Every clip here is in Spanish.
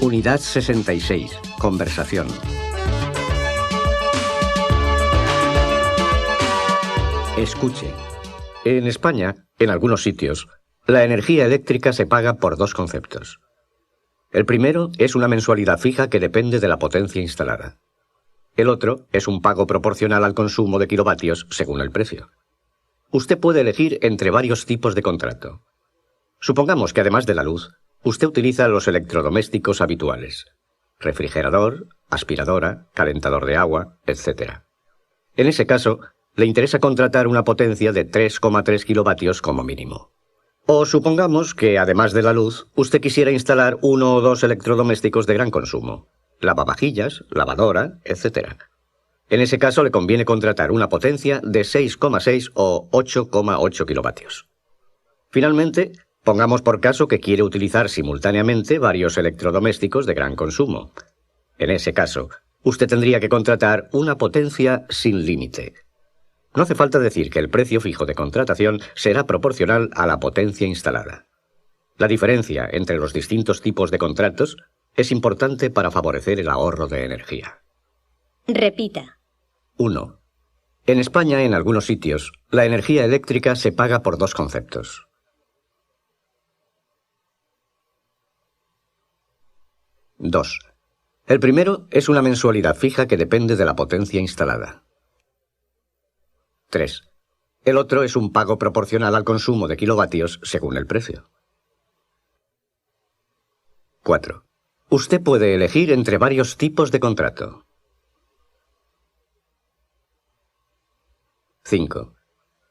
Unidad 66. Conversación. Escuche. En España, en algunos sitios, la energía eléctrica se paga por dos conceptos. El primero es una mensualidad fija que depende de la potencia instalada. El otro es un pago proporcional al consumo de kilovatios según el precio. Usted puede elegir entre varios tipos de contrato. Supongamos que además de la luz, usted utiliza los electrodomésticos habituales: refrigerador, aspiradora, calentador de agua, etc. En ese caso, le interesa contratar una potencia de 3,3 kilovatios como mínimo. O supongamos que además de la luz, usted quisiera instalar uno o dos electrodomésticos de gran consumo: lavavajillas, lavadora, etc. En ese caso le conviene contratar una potencia de 6,6 o 8,8 kilovatios. Finalmente, pongamos por caso que quiere utilizar simultáneamente varios electrodomésticos de gran consumo. En ese caso, usted tendría que contratar una potencia sin límite. No hace falta decir que el precio fijo de contratación será proporcional a la potencia instalada. La diferencia entre los distintos tipos de contratos es importante para favorecer el ahorro de energía. Repita. 1. En España, en algunos sitios, la energía eléctrica se paga por dos conceptos. 2. El primero es una mensualidad fija que depende de la potencia instalada. 3. El otro es un pago proporcional al consumo de kilovatios según el precio. 4. Usted puede elegir entre varios tipos de contrato. 5.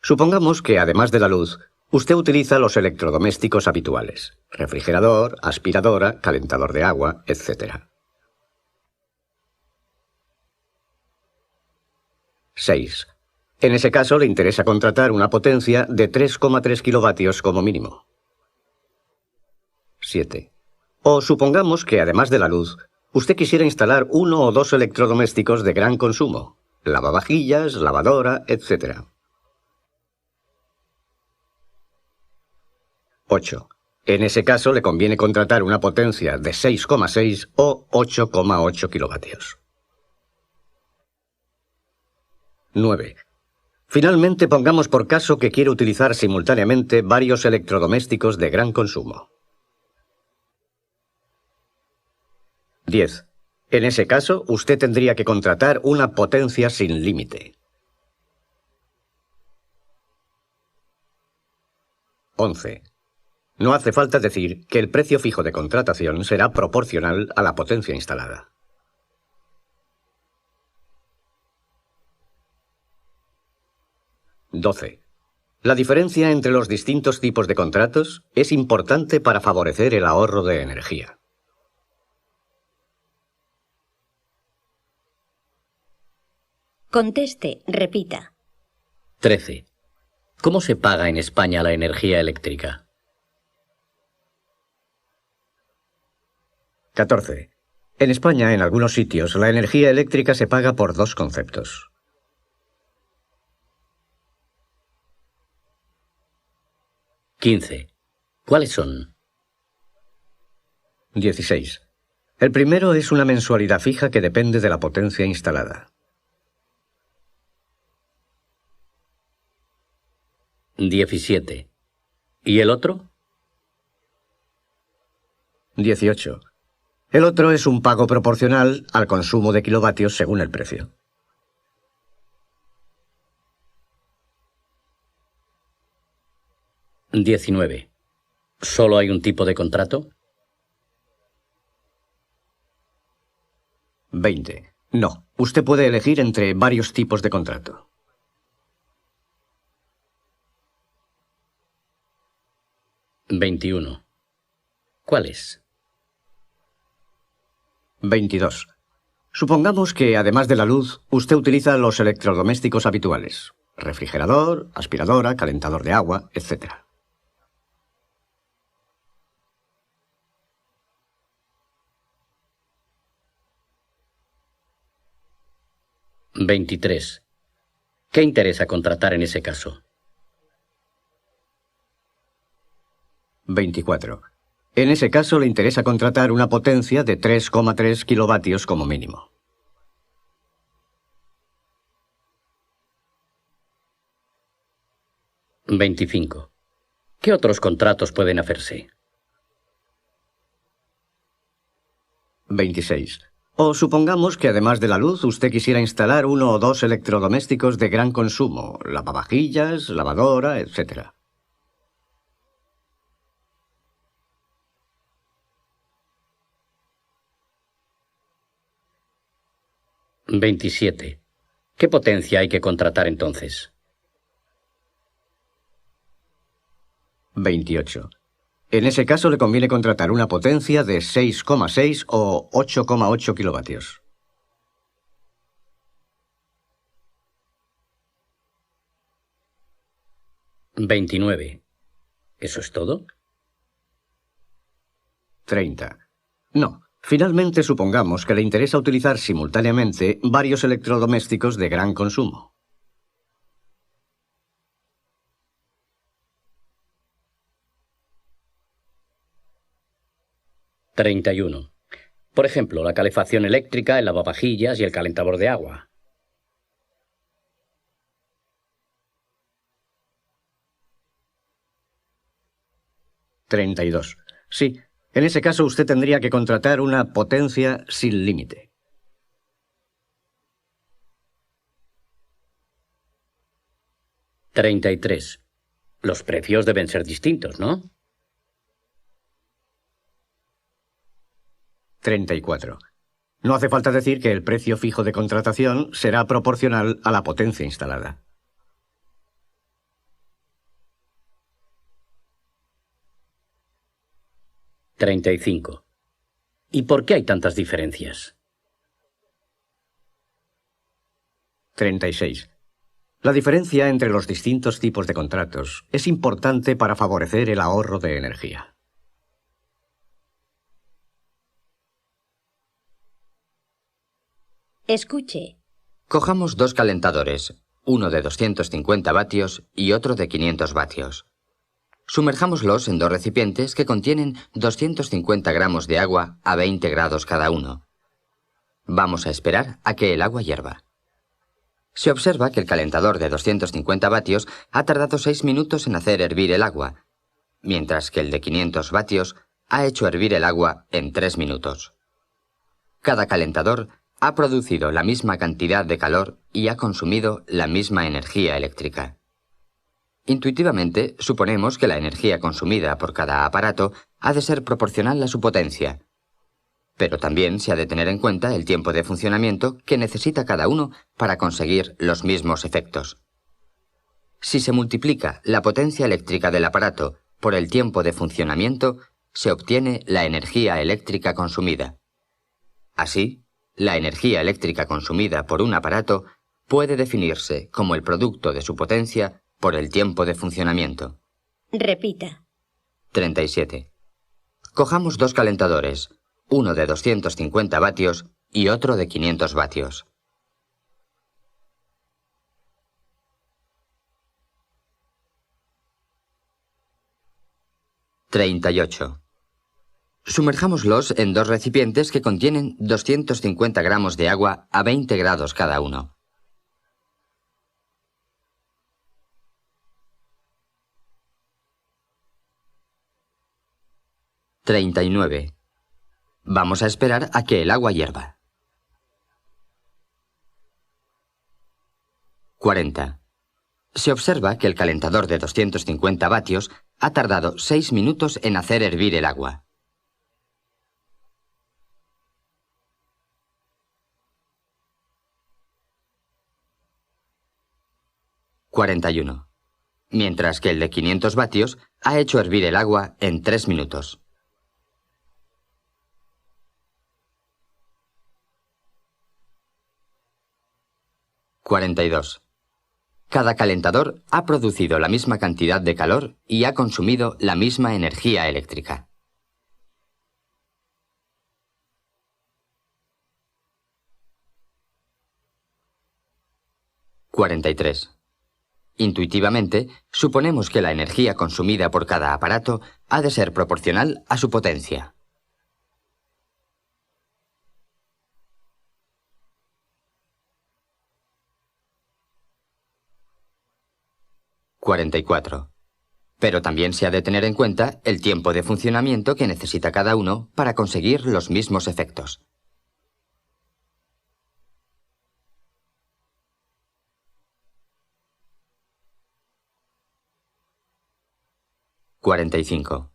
Supongamos que además de la luz, usted utiliza los electrodomésticos habituales: refrigerador, aspiradora, calentador de agua, etc. 6. En ese caso le interesa contratar una potencia de 3,3 kilovatios como mínimo. 7. O supongamos que además de la luz, usted quisiera instalar uno o dos electrodomésticos de gran consumo: lavavajillas, lavadora, etc. 8. En ese caso le conviene contratar una potencia de 6,6 o 8,8 kilovatios. 9. Finalmente, pongamos por caso que quiere utilizar simultáneamente varios electrodomésticos de gran consumo. 10. En ese caso, usted tendría que contratar una potencia sin límite. 11. No hace falta decir que el precio fijo de contratación será proporcional a la potencia instalada. 12. La diferencia entre los distintos tipos de contratos es importante para favorecer el ahorro de energía. Conteste, repita. 13. ¿Cómo se paga en España la energía eléctrica? 14. En España, en algunos sitios, la energía eléctrica se paga por dos conceptos. 15. ¿Cuáles son? 16. El primero es una mensualidad fija que depende de la potencia instalada. 17. ¿Y el otro? 18. El otro es un pago proporcional al consumo de kilovatios según el precio. 19. ¿Solo hay un tipo de contrato? 20. No, usted puede elegir entre varios tipos de contrato. 21. ¿Cuáles? 22. Supongamos que además de la luz, usted utiliza los electrodomésticos habituales: refrigerador, aspiradora, calentador de agua, etc. 23. ¿Qué interesa contratar en ese caso? 24. En ese caso le interesa contratar una potencia de 3,3 kilovatios como mínimo. $25. ¿Qué otros contratos pueden hacerse? 26. O supongamos que además de la luz usted quisiera instalar uno o dos electrodomésticos de gran consumo, lavavajillas, lavadora, etc. 27. ¿Qué potencia hay que contratar entonces? 28. En ese caso le conviene contratar una potencia de 6,6 o 8,8 kilovatios. 29. ¿Eso es todo? 30. No. Finalmente supongamos que le interesa utilizar simultáneamente varios electrodomésticos de gran consumo. 31. Por ejemplo, la calefacción eléctrica, el lavavajillas y el calentador de agua. 32. Sí, en ese caso usted tendría que contratar una potencia sin límite. 33. Los precios deben ser distintos, ¿no? 34. No hace falta decir que el precio fijo de contratación será proporcional a la potencia instalada. 35. ¿Y por qué hay tantas diferencias? 36. La diferencia entre los distintos tipos de contratos es importante para favorecer el ahorro de energía. Escuche. Cojamos dos calentadores, uno de 250 vatios y otro de 500 vatios. Sumerjámoslos en dos recipientes que contienen 250 gramos de agua a 20 grados cada uno. Vamos a esperar a que el agua hierva. Se observa que el calentador de 250 vatios ha tardado 6 minutos en hacer hervir el agua, mientras que el de 500 vatios ha hecho hervir el agua en 3 minutos. Cada calentador ha producido la misma cantidad de calor y ha consumido la misma energía eléctrica. Intuitivamente, suponemos que la energía consumida por cada aparato ha de ser proporcional a su potencia. Pero también se ha de tener en cuenta el tiempo de funcionamiento que necesita cada uno para conseguir los mismos efectos. Si se multiplica la potencia eléctrica del aparato por el tiempo de funcionamiento, se obtiene la energía eléctrica consumida. Así, la energía eléctrica consumida por un aparato puede definirse como el producto de su potencia por el tiempo de funcionamiento. Repita. 37. Cojamos dos calentadores, uno de 250 vatios y otro de 500 vatios. 38. Sumerjámoslos en dos recipientes que contienen 250 gramos de agua a 20 grados cada uno. 39. Vamos a esperar a que el agua hierva. 40. Se observa que el calentador de 250 vatios ha tardado 6 minutos en hacer hervir el agua. 41. Mientras que el de 500 vatios ha hecho hervir el agua en 3 minutos. 42. Cada calentador ha producido la misma cantidad de calor y ha consumido la misma energía eléctrica. 43. Intuitivamente, suponemos que la energía consumida por cada aparato ha de ser proporcional a su potencia. (44) Pero también se ha de tener en cuenta el tiempo de funcionamiento que necesita cada uno para conseguir los mismos efectos. (45)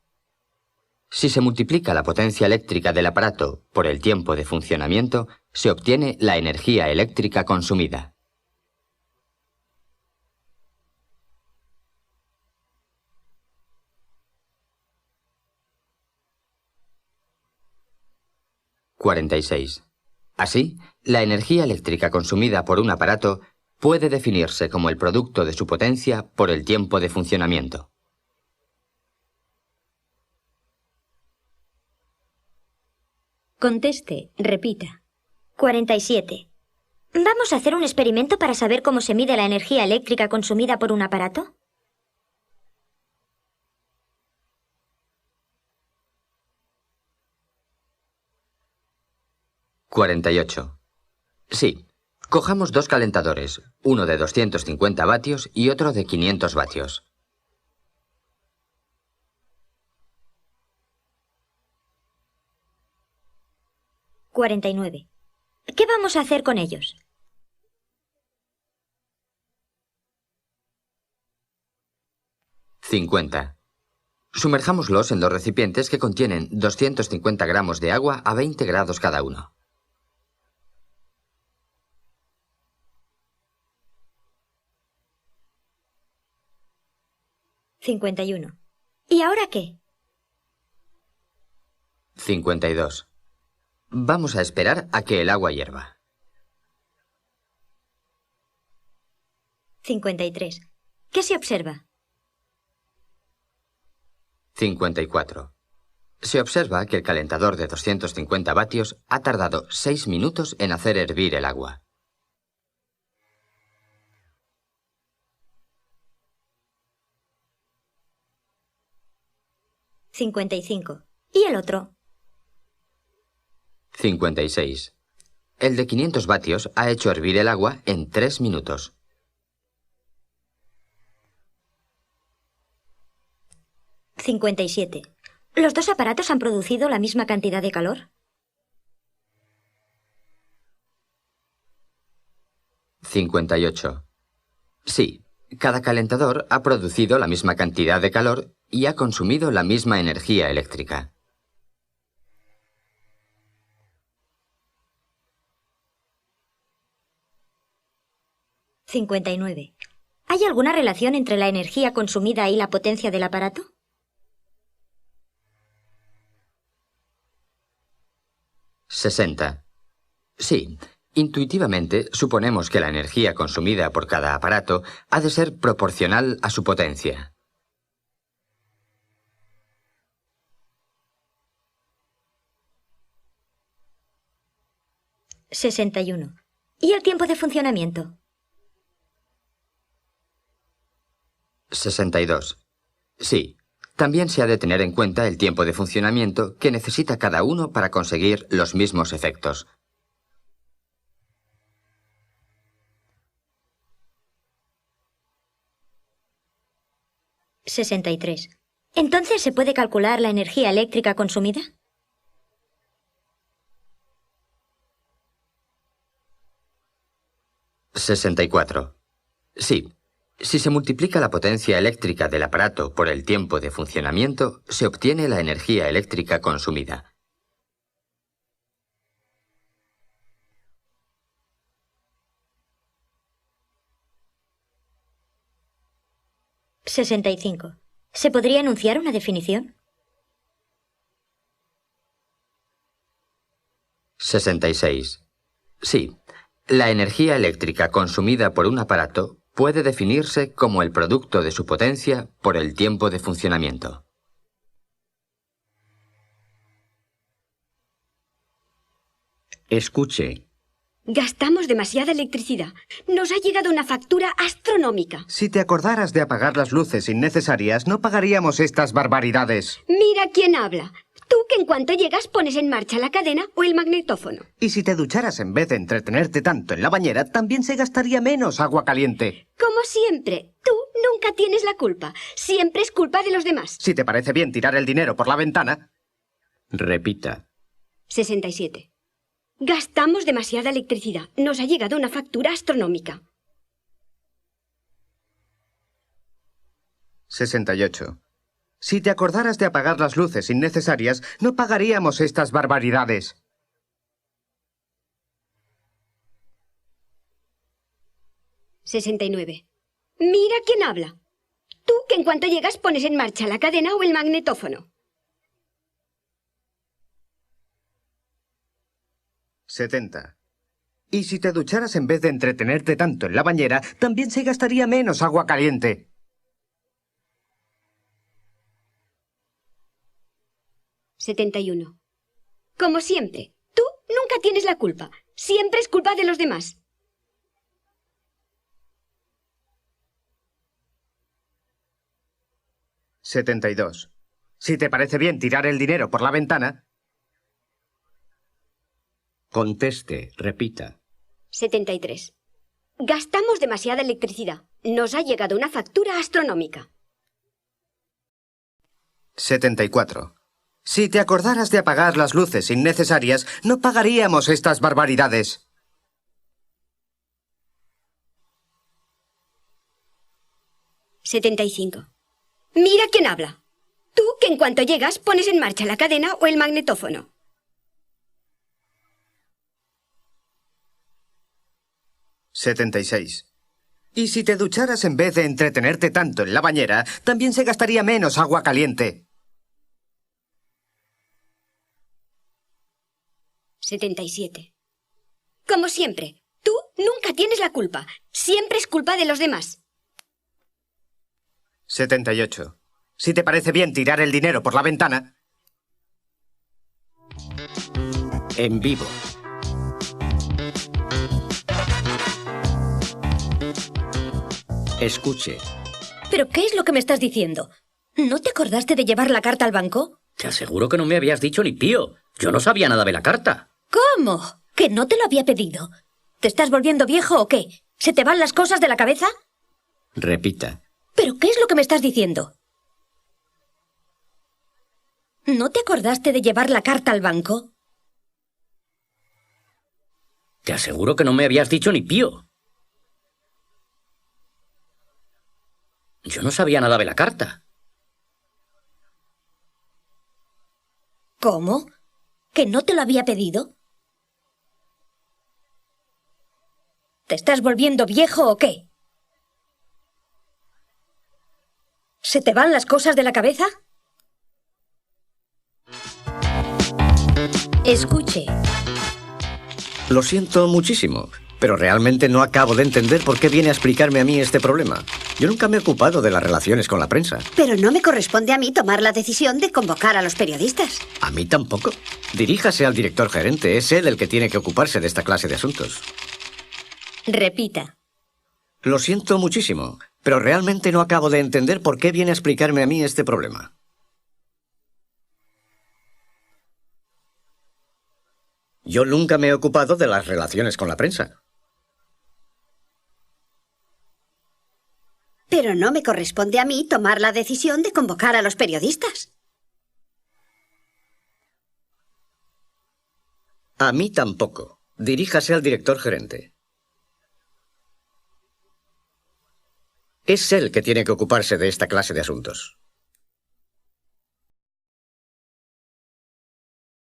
Si se multiplica la potencia eléctrica del aparato por el tiempo de funcionamiento, se obtiene la energía eléctrica consumida. (46) Así, la energía eléctrica consumida por un aparato puede definirse como el producto de su potencia por el tiempo de funcionamiento. Conteste, repita. 47. ¿Vamos a hacer un experimento para saber cómo se mide la energía eléctrica consumida por un aparato? (48) Sí. Cojamos dos calentadores, uno de 250 vatios y otro de 500 vatios. (49) ¿Qué vamos a hacer con ellos? (50) Sumerjámoslos en dos recipientes que contienen 250 gramos de agua a 20 grados cada uno. (51) ¿Y ahora qué? 52. Vamos a esperar a que el agua hierva. 53. ¿Qué se observa? 54. Se observa que el calentador de 250 vatios ha tardado 6 minutos en hacer hervir el agua. 55. ¿Y el otro? 56. El de 500 vatios ha hecho hervir el agua en 3 minutos. 57. ¿Los dos aparatos han producido la misma cantidad de calor? 58. Sí, cada calentador ha producido la misma cantidad de calor y ha consumido la misma energía eléctrica. 59. ¿Hay alguna relación entre la energía consumida y la potencia del aparato? 60. Sí, intuitivamente suponemos que la energía consumida por cada aparato ha de ser proporcional a su potencia. 61. ¿Y el tiempo de funcionamiento? 62. Sí, también se ha de tener en cuenta el tiempo de funcionamiento que necesita cada uno para conseguir los mismos efectos. 63. ¿Entonces se puede calcular la energía eléctrica consumida? 64. Sí. Si se multiplica la potencia eléctrica del aparato por el tiempo de funcionamiento, se obtiene la energía eléctrica consumida. 65. ¿Se podría enunciar una definición? 66. Sí. La energía eléctrica consumida por un aparato puede definirse como el producto de su potencia por el tiempo de funcionamiento. Escuche. Gastamos demasiada electricidad. Nos ha llegado una factura astronómica. Si te acordaras de apagar las luces innecesarias, no pagaríamos estas barbaridades. Mira quién habla. Tú que en cuanto llegas pones en marcha la cadena o el magnetófono. Y si te ducharas en vez de entretenerte tanto en la bañera, también se gastaría menos agua caliente. Como siempre, tú nunca tienes la culpa. Siempre es culpa de los demás. Si te parece bien tirar el dinero por la ventana... Repita. 67. Gastamos demasiada electricidad. Nos ha llegado una factura astronómica. 68. Si te acordaras de apagar las luces innecesarias, no pagaríamos estas barbaridades. 69. Mira quién habla. Tú que en cuanto llegas pones en marcha la cadena o el magnetófono. 70. Y si te ducharas en vez de entretenerte tanto en la bañera, también se gastaría menos agua caliente. 71. Como siempre, tú nunca tienes la culpa. Siempre es culpa de los demás. 72. Si te parece bien tirar el dinero por la ventana... Conteste, repita. 73. Gastamos demasiada electricidad. Nos ha llegado una factura astronómica. 74. Si te acordaras de apagar las luces innecesarias, no pagaríamos estas barbaridades. 75. Mira quién habla. Tú que en cuanto llegas pones en marcha la cadena o el magnetófono. 76. Y si te ducharas en vez de entretenerte tanto en la bañera, también se gastaría menos agua caliente. 77. Como siempre, tú nunca tienes la culpa. Siempre es culpa de los demás. 78. Si te parece bien tirar el dinero por la ventana... En vivo. Escuche. ¿Pero qué es lo que me estás diciendo? ¿No te acordaste de llevar la carta al banco? Te aseguro que no me habías dicho ni pío. Yo no sabía nada de la carta. ¿Cómo? ¿Que no te lo había pedido? ¿Te estás volviendo viejo o qué? ¿Se te van las cosas de la cabeza? Repita. ¿Pero qué es lo que me estás diciendo? ¿No te acordaste de llevar la carta al banco? Te aseguro que no me habías dicho ni pío. Yo no sabía nada de la carta. ¿Cómo? ¿Que no te lo había pedido? ¿Te estás volviendo viejo o qué? ¿Se te van las cosas de la cabeza? Escuche. Lo siento muchísimo, pero realmente no acabo de entender por qué viene a explicarme a mí este problema. Yo nunca me he ocupado de las relaciones con la prensa. Pero no me corresponde a mí tomar la decisión de convocar a los periodistas. A mí tampoco. Diríjase al director gerente, es él el que tiene que ocuparse de esta clase de asuntos. Repita. Lo siento muchísimo, pero realmente no acabo de entender por qué viene a explicarme a mí este problema. Yo nunca me he ocupado de las relaciones con la prensa. Pero no me corresponde a mí tomar la decisión de convocar a los periodistas. A mí tampoco. Diríjase al director gerente. Es él que tiene que ocuparse de esta clase de asuntos.